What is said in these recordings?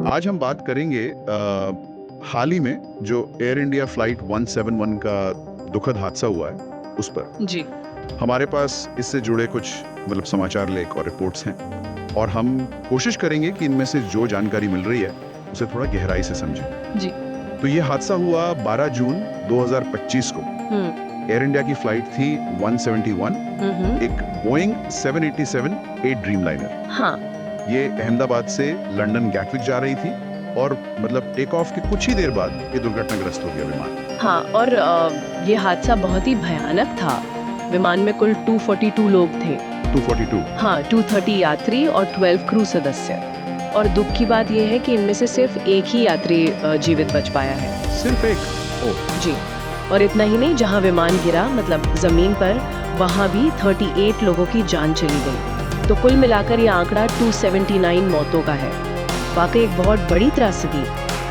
आज हम बात करेंगे हाल ही में जो एयर इंडिया फ्लाइट 171 का दुखद हादसा हुआ है उस पर। जी। हमारे पास इससे जुड़े कुछ समाचार लेख और रिपोर्ट्स हैं और हम कोशिश करेंगे कि इनमें से जो जानकारी मिल रही है उसे थोड़ा गहराई से समझें। जी। तो ये हादसा हुआ 12 जून 2025 को। एयर इंडिया की फ्लाइट थी 171, एक बोइंग 787-8 ड्रीमलाइनर। हाँ। ये अहमदाबाद से लंदन गैटविक जा रही थी और टेक ऑफ के कुछ ही देर बाद ये दुर्घटनाग्रस्त हो गया विमान। हाँ, और ये हादसा बहुत ही भयानक था। विमान में कुल 242 लोग थे। 242? हाँ, 230 यात्री और 12 क्रू सदस्य। और दुख की बात यह है कि इनमें से सिर्फ एक ही यात्री जीवित बच पाया है। सिर्फ एक? ओह। जी। और इतना ही नहीं, जहाँ विमान गिरा जमीन पर, वहाँ भी 38 लोगों की जान चली गई। तो कुल मिलाकर ये आंकड़ा 279 मौतों का है। वाकई एक बहुत बड़ी त्रासदी।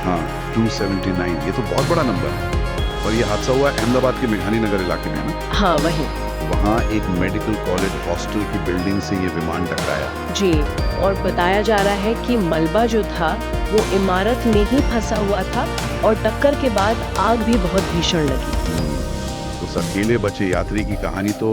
हाँ, 279, ये तो बहुत बड़ा नंबर है। और ये हादसा हुआ अहमदाबाद के मेघानी नगर इलाके में ना? हाँ, वही। वहाँ एक मेडिकल कॉलेज हॉस्टल की बिल्डिंग से ये विमान टकराया। जी। और बताया जा रहा है कि मलबा जो था वो इमारत में ही फंसा हुआ था और टक्कर के बाद आग भी बहुत भीषण लगी। उस अकेले बचे यात्री की कहानी तो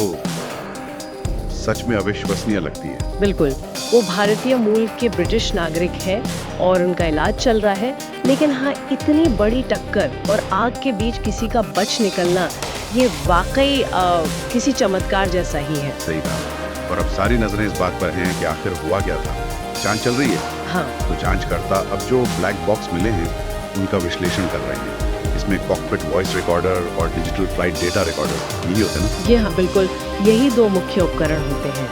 सच में अविश्वसनीय लगती है। बिल्कुल। वो भारतीय मूल के ब्रिटिश नागरिक है और उनका इलाज चल रहा है, लेकिन हाँ, इतनी बड़ी टक्कर और आग के बीच किसी का बच निकलना, ये वाकई किसी चमत्कार जैसा ही है। सही कहा। और अब सारी नजरें इस बात पर हैं कि आखिर हुआ क्या था। जांच चल रही है। हाँ। तो जांचकर्ता अब जो ब्लैक बॉक्स मिले हैं उनका विश्लेषण कर रहे हैं। इसमें कॉकपिट वॉइस रिकॉर्डर और डिजिटल फ्लाइट डेटा रिकॉर्डर, यही होते हैं ना? ये हाँ, बिल्कुल। यही दो मुख्य उपकरण होते हैं।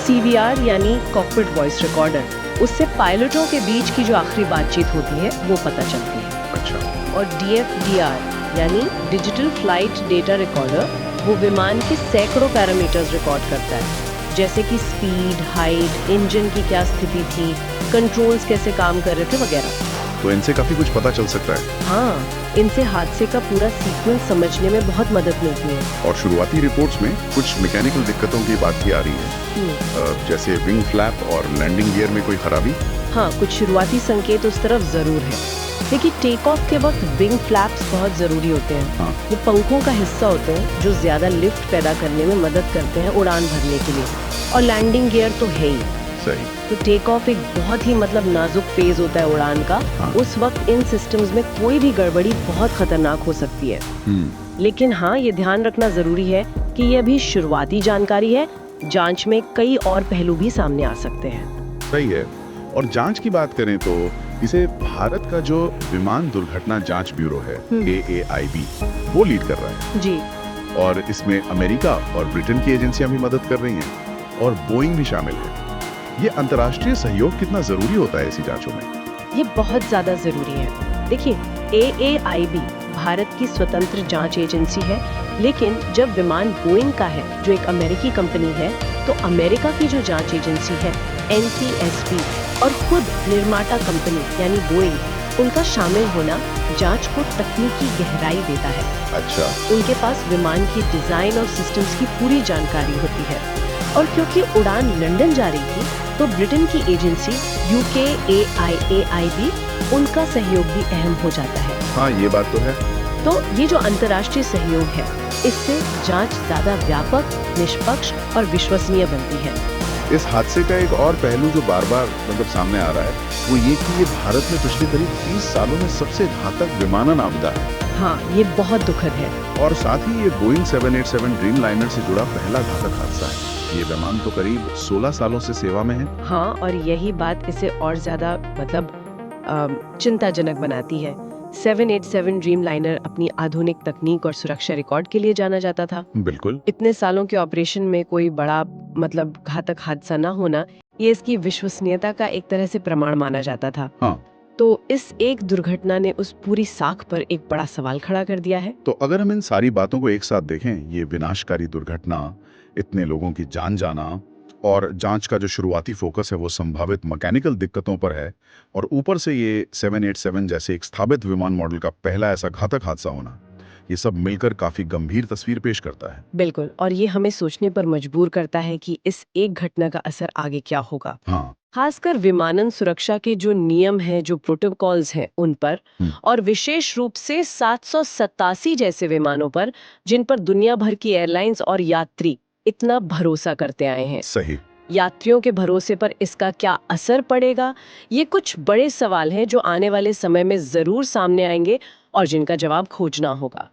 CVR यानी कॉकपिट वॉइस रिकॉर्डर, उससे पायलटों के बीच की जो आखिरी बातचीत होती है वो पता चलती है। अच्छा। और DFDR यानी डिजिटल फ्लाइट डेटा रिकॉर्डर, वो विमान के सैकड़ों पैरामीटर्स रिकॉर्ड करता है, जैसे कि स्पीड, हाइट, इंजन की क्या स्थिति थी, कंट्रोल्स कैसे काम कर रहे थे वगैरह। तो इनसे काफी कुछ पता चल सकता है। हाँ, इनसे हादसे का पूरा सीक्वेंस समझने में बहुत मदद मिलती है। और शुरुआती रिपोर्ट्स में कुछ मैकेनिकल दिक्कतों की बात भी आ रही है, जैसे विंग फ्लैप और लैंडिंग गियर में कोई खराबी। हाँ, कुछ शुरुआती संकेत उस तरफ जरूर है। देखिए, टेक ऑफ के वक्त विंग फ्लैप्स बहुत जरूरी होते हैं। हाँ। ये पंखों का हिस्सा होते हैं जो ज्यादा लिफ्ट पैदा करने में मदद करते हैं उड़ान भरने के लिए। और लैंडिंग गियर तो है ही। सही। तो टेक ऑफ एक बहुत ही नाजुक फेज होता है उड़ान का। हाँ। उस वक्त इन सिस्टम्स में कोई भी गड़बड़ी बहुत खतरनाक हो सकती है। लेकिन हाँ, ये ध्यान रखना जरूरी है कि ये अभी शुरुआती जानकारी है। जांच में कई और पहलू भी सामने आ सकते हैं। सही है। और जांच की बात करें तो इसे भारत का जो विमान दुर्घटना जांच ब्यूरो है, AAIB, वो लीड कर रहा है। जी। और इसमें अमेरिका और ब्रिटेन की एजेंसियां भी मदद कर रही हैं और बोइंग भी शामिल है। ये अंतर्राष्ट्रीय सहयोग कितना जरूरी होता है ऐसी जांचों में? ये बहुत ज्यादा जरूरी है। देखिए, AAIB भारत की स्वतंत्र जांच एजेंसी है, लेकिन जब विमान बोइंग का है जो एक अमेरिकी कंपनी है, तो अमेरिका की जो जांच एजेंसी है NTSB और खुद निर्माता कंपनी यानी बोइंग, उनका शामिल होना जांच को तकनीकी गहराई देता है। अच्छा। उनके पास विमान की डिजाइन और सिस्टम्स की पूरी जानकारी होती है। और क्योंकि उड़ान लंदन जा रही थी, तो ब्रिटेन की एजेंसी UKAIAIB, उनका सहयोग भी अहम हो जाता है। हाँ, ये बात तो है। तो ये जो अंतर्राष्ट्रीय सहयोग है, इससे जांच ज्यादा व्यापक, निष्पक्ष और विश्वसनीय बनती है। इस हादसे का एक और पहलू जो बार बार सामने आ रहा है, वो ये कि ये भारत में पिछले करीब 30 सालों में सबसे घातक विमानन आपदा है। हाँ, ये बहुत दुखद है। और साथ ही ये बोइंग 787 ड्रीमलाइनर से जुड़ा पहला घातक हादसा है। ये विमान तो करीब 16 सालों से सेवा में है। हाँ, और यही बात इसे और ज्यादा चिंताजनक बनाती है। 787 ड्रीमलाइनर अपनी आधुनिक तकनीक और सुरक्षा रिकॉर्ड के लिए जाना जाता था। बिल्कुल। इतने सालों के ऑपरेशन में कोई बड़ा घातक हादसा न होना, ये इसकी विश्वसनीयता का एक तरह से प्रमाण माना जाता था। हाँ। तो इस एक दुर्घटना ने उस पूरी साख पर एक बड़ा सवाल खड़ा कर दिया है। तो अगर हम इन सारी बातों को एक साथ देखें, ये विनाशकारी दुर्घटना, इतने लोगों की जान जाना, और जांच का जो शुरुआती फोकस है वो संभावित मैकेनिकल दिक्कतों पर है, और ऊपर से ये 787 जैसे एक स्थापित विमान मॉडल का पहला ऐसा घातक हादसा होना, ये सब मिलकर काफी गंभीर तस्वीर पेश करता है। बिल्कुल, और ये हमें सोचने पर मजबूर करता है कि इस एक घटना का असर आगे क्या होगा। हाँ। खासकर विमानन सुरक्षा के जो नियम हैं, जो प्रोटोकॉल्स हैं उन पर, और विशेष रूप से 787 जैसे विमानों पर, जिन पर दुनिया भर की एयरलाइंस और यात्री इतना भरोसा करते आए हैं। सही। यात्रियों के भरोसे पर इसका क्या असर पड़ेगा, ये कुछ बड़े सवाल हैं जो आने वाले समय में जरूर सामने आएंगे और जिनका जवाब खोजना होगा।